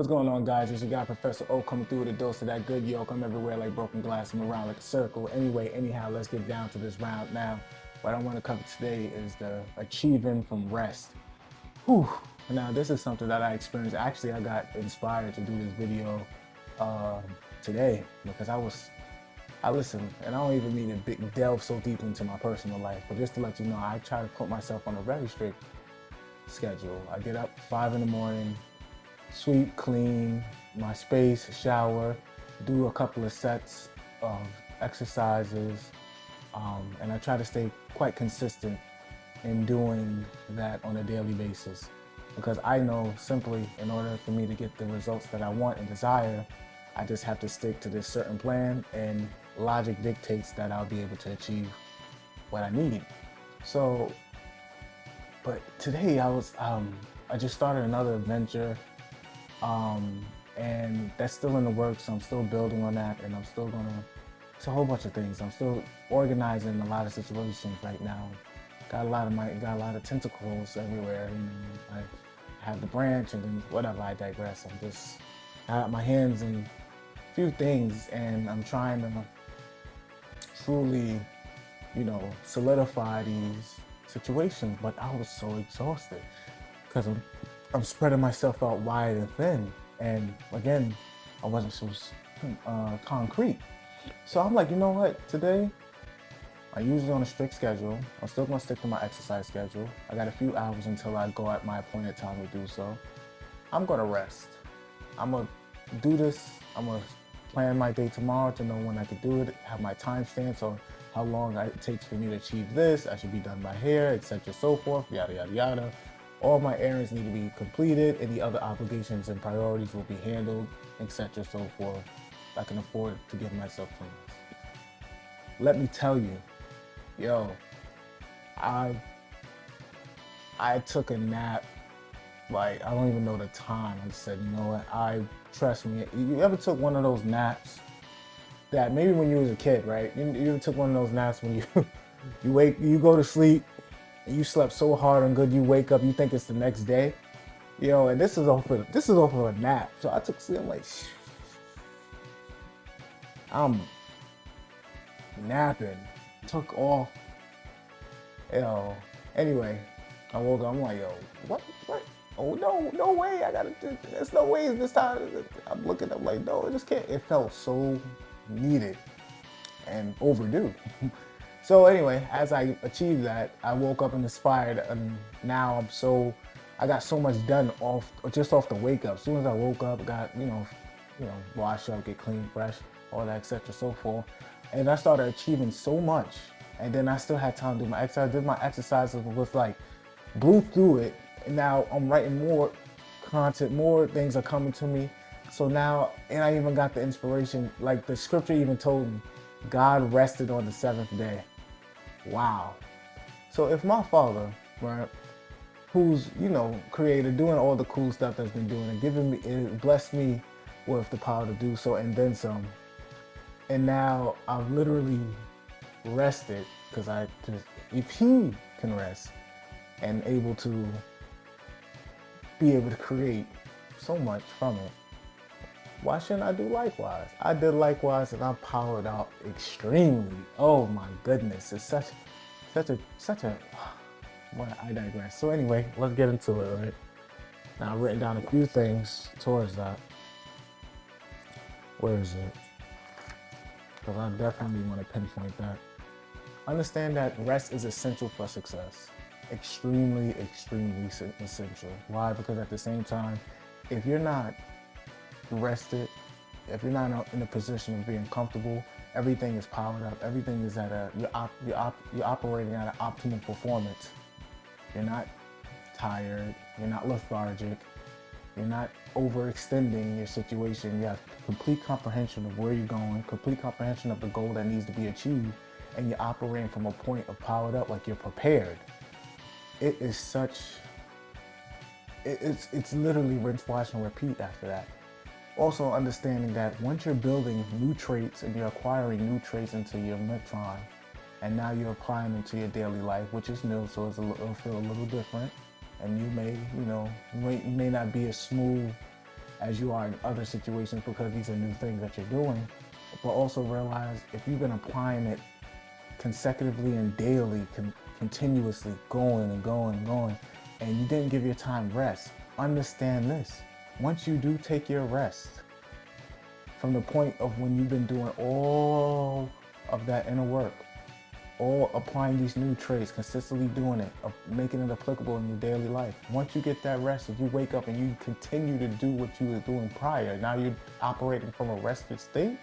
What's going on, guys? It's your guy Professor O coming through with a dose of that good yolk. I'm everywhere like broken glass. I'm around like a circle. Anyway, anyhow, let's get down to this round now. What I want to cover today is the achieving from rest. Whew. Now, this is something that I experienced. Actually, I got inspired to do this video today because I listen, and I don't even mean to delve so deep into my personal life, but just to let you know, I try to put myself on a very strict schedule. I get up 5 in the morning, sweep, clean my space, shower, do a couple of sets of exercises, and I try to stay quite consistent in doing that on a daily basis because I know simply in order for me to get the results that I want and desire, I just have to stick to this certain plan, and logic dictates that I'll be able to achieve what I need. So, but today I just started another adventure, and that's still in the works. I'm still building on that, and it's a whole bunch of things. I'm still organizing a lot of situations right now. Got a lot of tentacles everywhere. I have the branch, and then whatever. I digress. I have my hands in a few things, and I'm trying to truly, solidify these situations. But I was so exhausted because I'm spreading myself out wide and thin, and again, I wasn't so concrete. So I'm like, you know what? Today, I usually on a strict schedule. I'm still gonna stick to my exercise schedule. I got a few hours until I go at my appointed time to do so. I'm gonna rest. I'm gonna do this. I'm gonna plan my day tomorrow to know when I can do it, have my time stamps on how long it takes for me to achieve this. I should be done by here, etc. so forth, yada, yada, yada. All my errands need to be completed. Any other obligations and priorities will be handled, etc. so forth. I can afford to give myself some rest. Let me tell you, I took a nap, like I don't even know the time. I said, you know what, trust me, you ever took one of those naps that maybe when you was a kid, right? You ever took one of those naps when you go to sleep and you slept so hard and good, you wake up, you think it's the next day, and this is off of a nap. So I took sleep, I'm like, I'm napping, took off, anyway, I woke up, I'm like, what? Oh, no way, there's no way this time. I'm looking up like, no, it just can't. It felt so needed and overdue. So anyway, as I achieved that, I woke up and inspired, and now I got so much done just off the wake up. As soon as I woke up, got, wash up, get clean, fresh, all that, etc. so forth. And I started achieving so much. And then I still had time to do my exercise. I did my exercises, was like, blew through it. And now I'm writing more content, more things are coming to me. So now, and I even got the inspiration, like the scripture even told me, God rested on the seventh day. Wow. So if my father, right, who's, creator, doing all the cool stuff that's been doing and blessed me with the power to do so and then some. And now I've literally rested because if he can rest and able to be able to create so much from it, why shouldn't I do likewise? I did likewise, and I powered out extremely. Oh my goodness, it's such a. Well, I digress. So anyway, let's get into it, right? Now I've written down a few things towards that. Where is it? Because I definitely want to pinpoint that. Understand that rest is essential for success. Extremely, extremely essential. Why? Because at the same time, if you're not rested, if you're not in a position of being comfortable, everything is powered up. Everything is you're operating at an optimal performance. You're not tired. You're not lethargic. You're not overextending your situation. You have complete comprehension of where you're going, complete comprehension of the goal that needs to be achieved, and you're operating from a point of powered up, like you're prepared. It's literally rinse, wash, and repeat after that. Also understanding that once you're building new traits and you're acquiring new traits into your metron, and now you're applying them to your daily life, which is new, so it'll feel a little different. And you may not be as smooth as you are in other situations, because these are new things that you're doing. But also realize if you've been applying it consecutively and daily, continuously going and going and going, and you didn't give your time rest, understand this. Once you do take your rest, from the point of when you've been doing all of that inner work, all applying these new traits, consistently doing it, making it applicable in your daily life. Once you get that rest, if you wake up and you continue to do what you were doing prior, now you're operating from a rested state,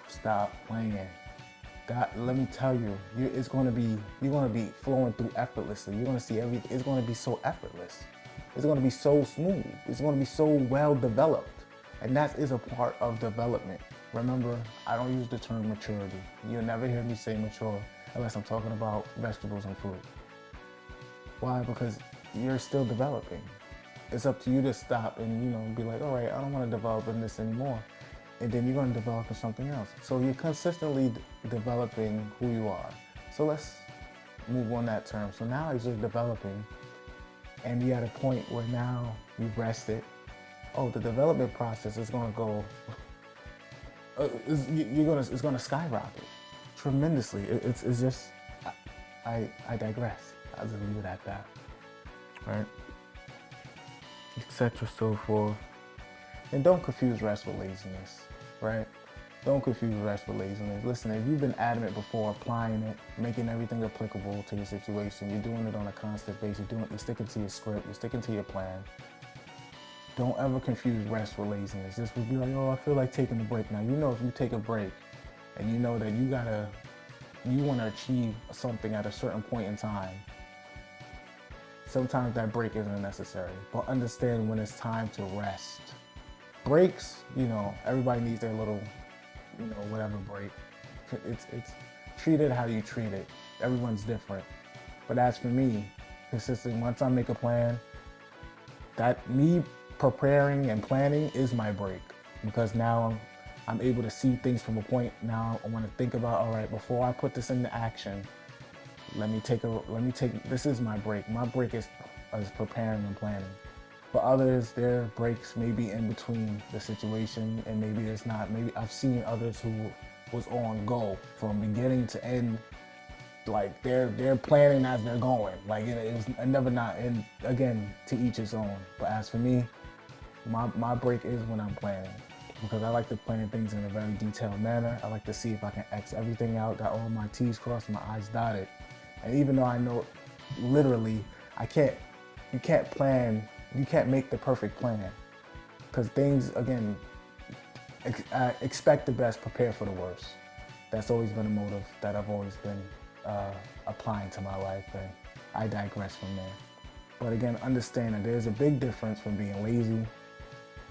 stop playing. God, let me tell you, you're going to be flowing through effortlessly. You're going to see everything. It's going to be so effortless. It's going to be so smooth. It's going to be so well developed. And that is a part of development. Remember, I don't use the term maturity. You'll never hear me say mature unless I'm talking about vegetables and fruit. Why? Because you're still developing. It's up to you to stop and, be like, all right, I don't want to develop in this anymore. And then you're going to develop in something else. So you're consistently developing who you are. So let's move on that term. So now as you're developing and you're at a point where now you've rested, the development process is going to go, it's going to skyrocket tremendously. It's just, I digress. I'll just leave it at that, right? Etc. so forth. And don't confuse rest with laziness, right? Don't confuse rest with laziness. Listen, if you've been adamant before applying it, making everything applicable to your situation, you're doing it on a constant basis, you're sticking to your script, you're sticking to your plan. Don't ever confuse rest with laziness. This would be like, I feel like taking a break. Now, if you take a break and you know that you want to achieve something at a certain point in time, sometimes that break isn't necessary. But understand when it's time to rest. Breaks, everybody needs their little, whatever break. It's treat it how you treat it. Everyone's different. But as for me, consistent, once I make a plan, that me preparing and planning is my break, because now I'm able to see things from a point. Now I want to think about, all right, before I put this into action, this is my break. My break is preparing and planning. For others, their breaks may be in between the situation, and maybe it's not. Maybe I've seen others who was on go from beginning to end, like they're planning as they're going. Like it was never not. And again, to each his own. But as for me, my break is when I'm planning, because I like to plan things in a very detailed manner. I like to see if I can X everything out, got all my T's crossed, my I's dotted. And even though I know literally you can't make the perfect plan, because things, again, expect the best, prepare for the worst. That's always been a motive that I've always been applying to my life, and I digress from there. But again, understand that there's a big difference from being lazy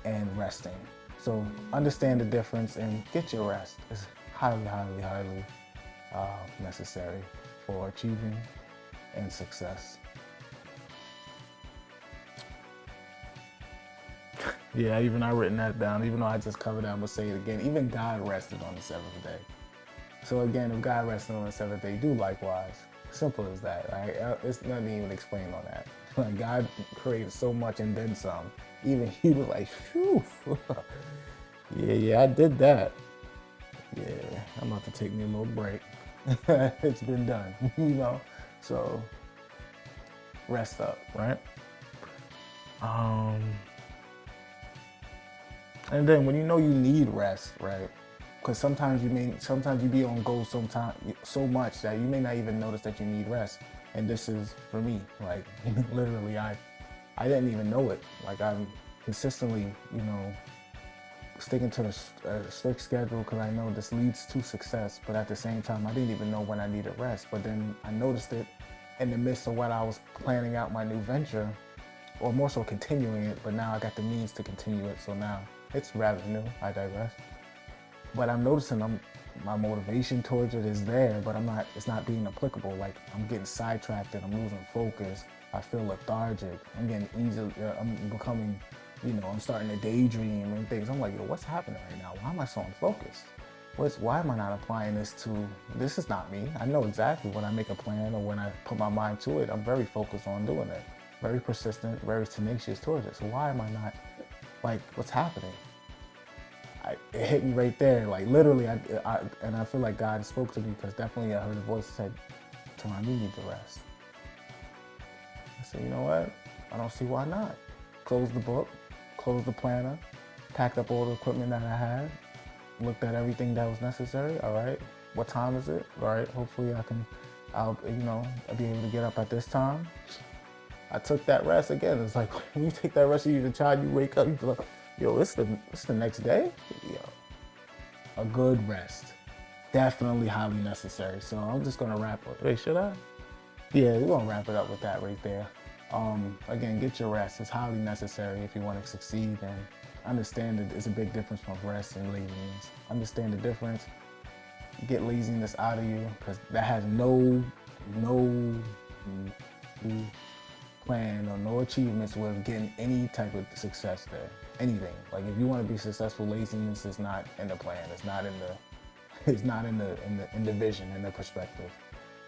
and resting. So understand the difference and get your rest. It's highly, highly, highly necessary for achieving and success. Yeah, I've written that down. Even though I just covered that, I'm gonna say it again. Even God rested on the seventh day. So again, if God rested on the seventh day, do likewise. Simple as that. Right? It's nothing to even explain on that. Like, God created so much and then some. Even He was like, phew. Yeah, I did that. Yeah, I'm about to take me a little break. It's been done, So rest up, right? And then when you need rest, right? Because sometimes you be on go so much that you may not even notice that you need rest. And this is for me, like literally, I didn't even know it. Like I'm consistently, sticking to a strict schedule, because I know this leads to success. But at the same time, I didn't even know when I needed rest. But then I noticed it in the midst of what I was planning out my new venture, or more so continuing it. But now I got the means to continue it. So now it's rather new. I digress. But I'm noticing my motivation towards it is there, but it's not being applicable. Like I'm getting sidetracked and I'm losing focus. I feel lethargic. I'm getting I'm becoming, I'm starting to daydream and things. I'm like, what's happening right now? Why am I so unfocused? Why am I not applying this is not me. I know exactly when I make a plan or when I put my mind to it, I'm very focused on doing it. very persistent, very tenacious towards it. So why am I not, like, what's happening? It hit me right there, like literally, and I feel like God spoke to me, because definitely I heard a voice that said, "Tamar, you need to rest." I said, you know what? I don't see why not. Closed the book, closed the planner, packed up all the equipment that I had, looked at everything that was necessary. All right, what time is it? All right, hopefully I'll be able to get up at this time. I took that rest again. It's like when you take that rest, you the child, you wake up, you feel like, yo, it's the next day. Yo, a good rest, definitely highly necessary. So I'm just gonna wrap it. Wait, should I? Yeah, we're gonna wrap it up with that right there. Again, get your rest. It's highly necessary if you want to succeed, and understand that there's a big difference from rest and laziness. Understand the difference. Get laziness out of you, because that has no plan or no achievements with getting any type of success there. Anything. Like if you want to be successful, laziness is not in the plan. It's not in the vision, in the perspective.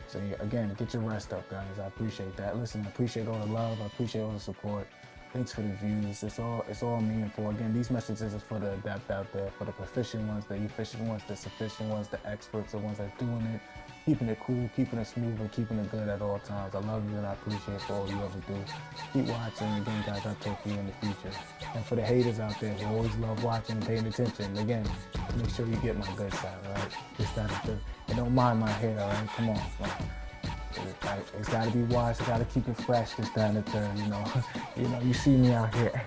So again, get your rest up, guys. I appreciate that. Listen, I appreciate all the love. I appreciate all the support. Thanks for the views. It's all meaningful. Again, these messages is for the adept out there, for the proficient ones, the efficient ones, the sufficient ones, the experts, the ones that are doing it, keeping it cool, keeping it smooth, and keeping it good at all times. I love you and I appreciate for all you ever do. Keep watching. Again, guys, I'll talk to you in the future. And for the haters out there who always love watching and paying attention, again, make sure you get my good side, all right? Just that, and don't mind my hair, all right? Come on. It's got to be washed. It's got to keep it fresh. This, that, and the third. You see me out here.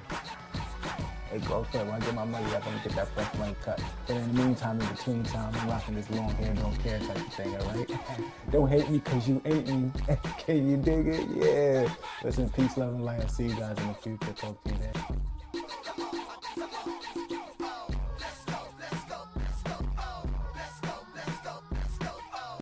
Hey, girlfriend, when I get my money, I'm gonna get that fresh money cut. But in the meantime, in between time, I'm rocking this long hair, don't care type of thing. All right? Don't hate me because you ain't me. Can you dig it? Yeah. Listen, peace, love, and light. I'll see you guys in the future. Talk to you then.